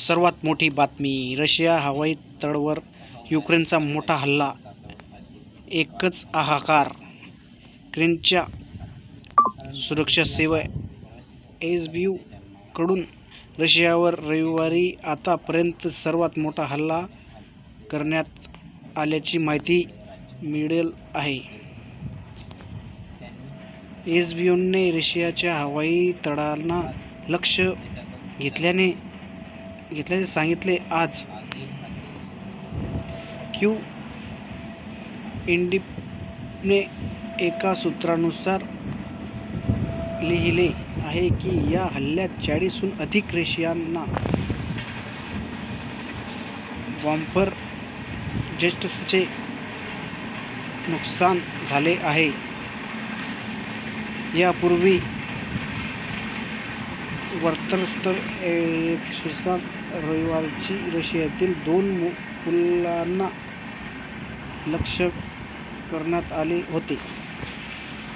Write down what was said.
सर्वात मोठी बातमी, रशिया हवाई तळावर युक्रेनचा मोठा हल्ला, एकच हाहाकार. युक्रेनच्या सुरक्षा सेवा एसबीयू कडून रशियावर रविवारी आतापर्यंत सर्वात मोठा हल्ला करण्यात आल्याची माहिती मिळाली आहे. एसबीयूने रशियाच्या हवाई तळांना लक्ष्य घेतल्याचे सांगितले. आज क्यू इंडिपने एका सूत्रानुसार लिहिले आहे की या हल्ल्यात 40हून अधिक रशियन बॉम्बर जेट्सचे नुकसान झाले आहे. यापूर्वी वृत्तसंस्थेनुसार रविवारी रशियातील 2 पुलांना लक्ष्य करण्यात आले होते.